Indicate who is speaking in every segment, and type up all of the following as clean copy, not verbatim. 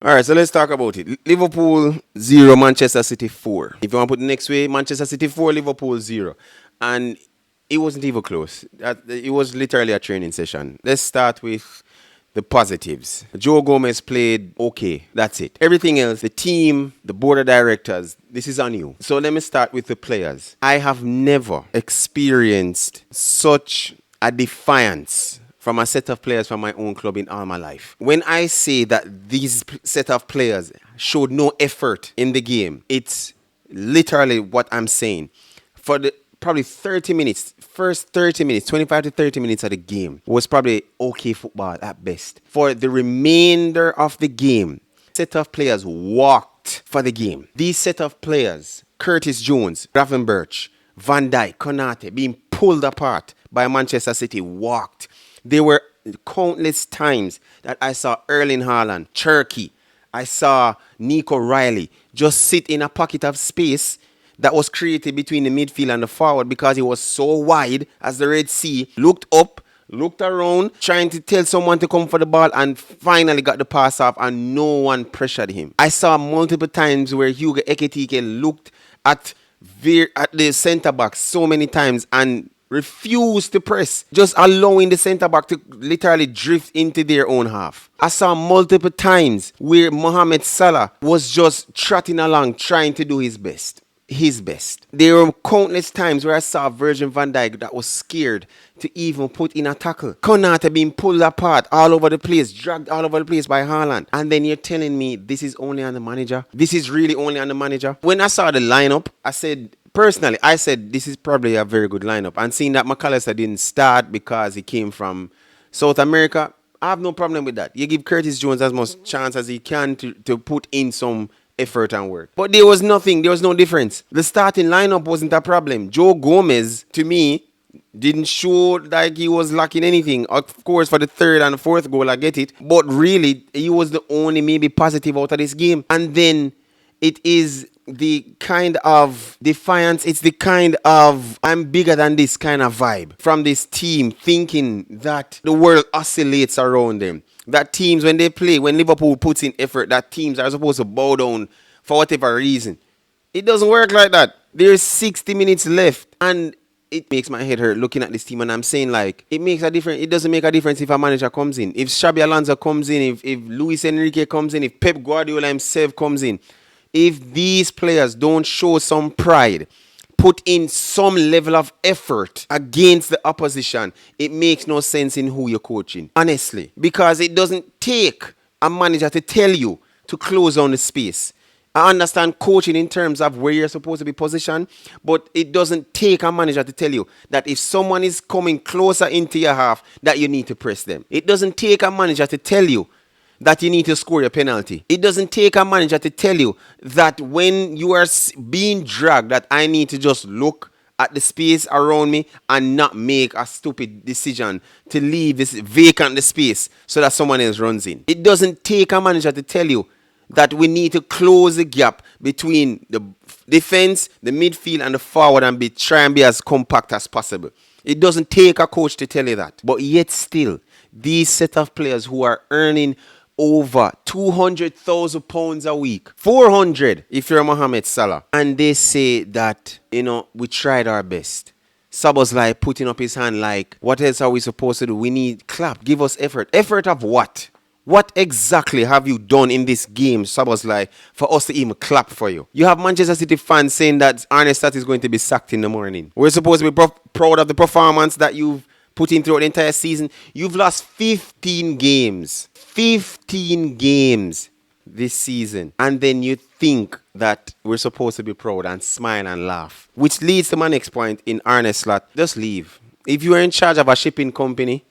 Speaker 1: All right, so let's talk about it. Liverpool 0, Manchester City 4. If you want to put it next way, Manchester City 4, Liverpool 0. And it wasn't even close. It was literally a training session. Let's start with the positives. Joe Gomez played okay. That's it. Everything else, the team, the board of directors, this is on you. So let me start with the players. I have never experienced such a defiance from a set of players from my own club in all my life. When I say that these set of players showed no effort in the game, it's literally what I'm saying. For the probably 30 minutes, first 30 minutes, 25 to 30 minutes of the game was probably okay football at best. For the remainder of the game, set of players walked for the game. These set of players, Curtis Jones, Gravenberch, Van Dijk, Konate, being pulled apart by Manchester City, walked. There were countless times that I saw Erling Haaland, Cherky, I saw Nico Riley just sit in a pocket of space that was created between the midfield and the forward because it was so wide as the Red Sea, looked up, looked around, trying to tell someone to come for the ball and finally got the pass off and no one pressured him. I saw multiple times where Hugo Ekitike looked at the centre back so many times and refused to press, just allowing the centre back to literally drift into their own half. I saw multiple times where Mohamed Salah was just trotting along trying to do his best. There were countless times where I saw Virgil van Dijk that was scared to even put in a tackle. Konate being pulled apart all over the place, dragged all over the place by Haaland. And then you're telling me this is only on the manager? This is really only on the manager? When I saw the lineup, personally, I said this is probably a very good lineup. And seeing that McAllister didn't start because he came from South America, I have no problem with that. You give Curtis Jones as much chance as he can to put in some effort and work. But there was no difference. The starting lineup wasn't a problem. Joe Gomez, to me, didn't show like he was lacking anything. Of course, for the third and the fourth goal, I get it. But really, he was the only maybe positive out of this game. And then it is the kind of defiance, it's the kind of I'm bigger than this kind of vibe from this team, thinking that the world oscillates around them. That teams, when they play, when Liverpool puts in effort, that teams are supposed to bow down for whatever reason. It doesn't work like that. There's 60 minutes left. And it makes my head hurt looking at this team. And I'm saying, like, it makes a difference. It doesn't make a difference if a manager comes in. If Xabi Alonso comes in, if Luis Enrique comes in, if Pep Guardiola himself comes in. If these players don't show some pride, put in some level of effort against the opposition, it makes no sense in who you're coaching. Honestly. Because it doesn't take a manager to tell you to close down the space. I understand coaching in terms of where you're supposed to be positioned, but it doesn't take a manager to tell you that if someone is coming closer into your half, that you need to press them. It doesn't take a manager to tell you that you need to score your penalty. It doesn't take a manager to tell you that when you are being dragged, that I need to just look at the space around me and not make a stupid decision to leave this vacant the space so that someone else runs in. It doesn't take a manager to tell you that we need to close the gap between the defense, the midfield, and the forward and try and be as compact as possible. It doesn't take a coach to tell you that. But yet still, these set of players who are earning over £200,000 a week, 400 if you're Mohamed Salah, and they say that, we tried our best. Szoboszlai putting up his hand like, what else are we supposed to do? We need clap. Give us effort. Effort of what? What exactly have you done in this game, Szoboszlai, for us to even clap for you? You have Manchester City fans saying that Arne Slot is going to be sacked in the morning. We're supposed to be proud of the performance that you've put in throughout the entire season. You've lost 15 games. 15 games this season. And then you think that we're supposed to be proud and smile and laugh. Which leads to my next point in Arne Slot. Just leave. If you are in charge of a shipping company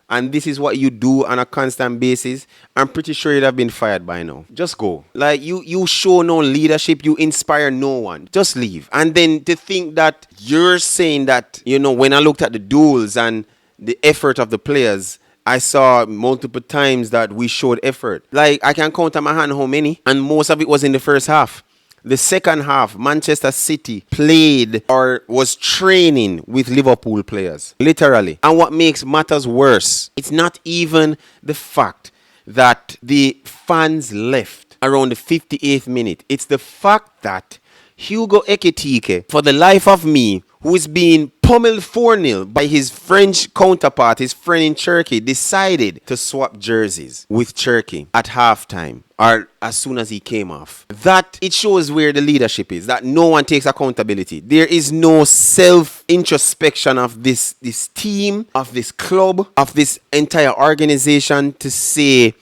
Speaker 1: and this is what you do on a constant basis, I'm pretty sure you'd have been fired by now. Just go. Like, you show no leadership. You inspire no one. Just leave. And then to think that you're saying that, when I looked at the duels and the effort of the players, I saw multiple times that we showed effort. Like, I can count on my hand how many. And most of it was in the first half. The second half, Manchester City played or was training with Liverpool players. Literally. And what makes matters worse, it's not even the fact that the fans left. around the 58th minute. It's the fact that Hugo Ekitike, for the life of me, who is being pummeled 4-0 by his French counterpart, his friend in Turkey, decided to swap jerseys with Turkey at halftime or as soon as he came off. That it shows where the leadership is, that no one takes accountability. There is no self-introspection of this team, of this club, of this entire organization to say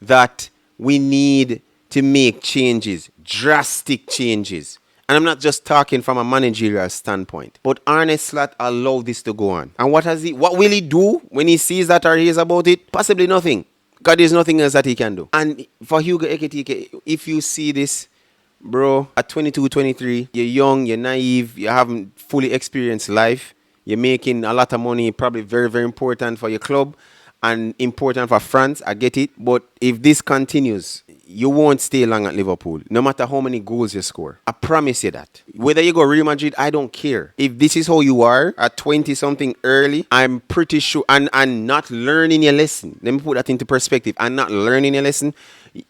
Speaker 1: that we need to make changes, drastic changes. And I'm not just talking from a managerial standpoint. But Arne Slot allowed this to go on. And what will he do when he sees that or hears about it? Possibly nothing. Because there's nothing else that he can do. And for Hugo Ekitike, if you see this, bro, at 22, 23, you're young, you're naive, you haven't fully experienced life, you're making a lot of money, probably very, very important for your club and important for France, I get it. But if this continues, you won't stay long at Liverpool, no matter how many goals you score. I promise you that. Whether you go Real Madrid, I don't care. If this is how you are at 20-something early, I'm pretty sure, and not learning your lesson. Let me put that into perspective. And not learning your lesson,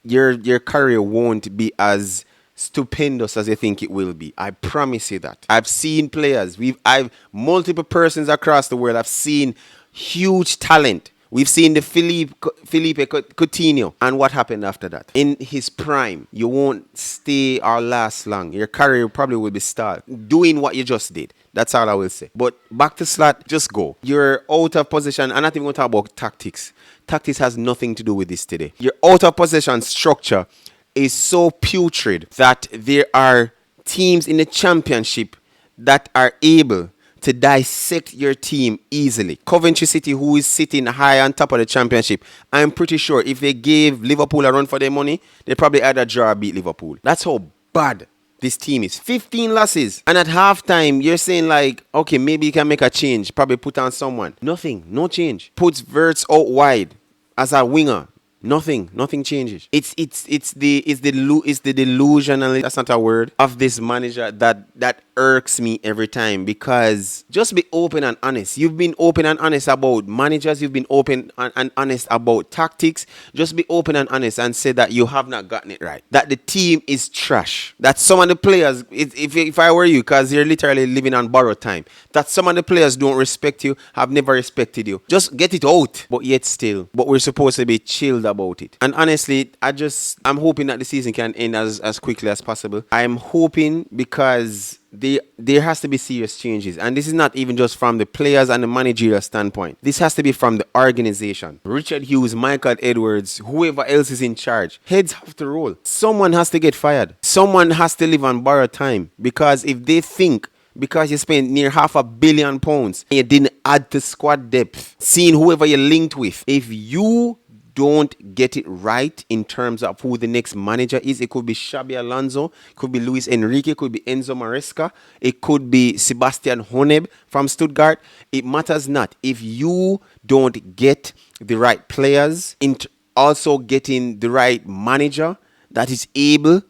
Speaker 1: your career won't be as stupendous as you think it will be. I promise you that. I've seen players. I've multiple persons across the world. I've seen huge talent. We've seen the Felipe Coutinho. And what happened after that? In his prime, you won't stay or last long. Your career probably will be stalled doing what you just did. That's all I will say. But back to Slot, just go. You're out of position. I'm not even going to talk about tactics. Tactics has nothing to do with this today. Your out of position structure is so putrid that there are teams in the championship that are able to dissect your team easily. Coventry City, who is sitting high on top of the championship, I'm pretty sure if they gave Liverpool a run for their money, they'd probably either draw or beat Liverpool. That's how bad this team is. 15 losses. And at halftime, you're saying like, okay, maybe you can make a change. Probably put on someone. Nothing. No change. Puts Verts out wide as a winger. Nothing changes. It's the delusional, that's not a word, of this manager that irks me every time, because just be open and honest. You've been open and honest about managers, you've been open and honest about tactics. Just be open and honest and say that you have not gotten it right. That the team is trash. That some of the players, if I were you, because you're literally living on borrowed time, that some of the players don't respect you, have never respected you. Just get it out. But yet still, but we're supposed to be chilled about it. And honestly, I'm hoping that the season can end as quickly as possible. I'm hoping because there has to be serious changes. And this is not even just from the players and the managerial standpoint. This has to be from the organization. Richard Hughes, Michael Edwards, whoever else is in charge. Heads have to roll. Someone has to get fired. Someone has to live on borrowed time. Because if they think because you spent near £500 million and you didn't add to squad depth, seeing whoever you're linked with, if you don't get it right in terms of who the next manager is, it could be Xabi Alonso, it could be Luis Enrique, it could be Enzo Maresca, it could be Sebastian Honeb from Stuttgart. It matters not. If you don't get the right players, also getting the right manager that is able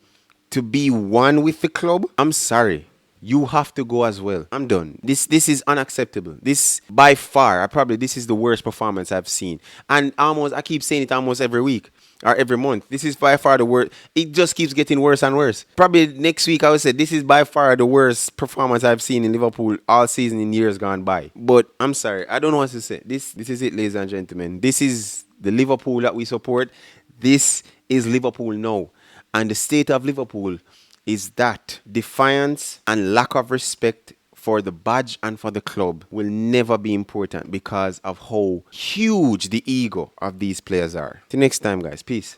Speaker 1: to be one with the club, I'm sorry. You have to go as well. I'm done. This is unacceptable. This, by far, this is the worst performance I've seen. And I keep saying it almost every week or every month. This is by far the worst. It just keeps getting worse and worse. Probably next week I would say this is by far the worst performance I've seen in Liverpool all season in years gone by. But I'm sorry. I don't know what to say. This is it, ladies and gentlemen. This is the Liverpool that we support. This is Liverpool now. And the state of Liverpool is that defiance and lack of respect for the badge and for the club will never be important because of how huge the ego of these players are. Till next time, guys. Peace.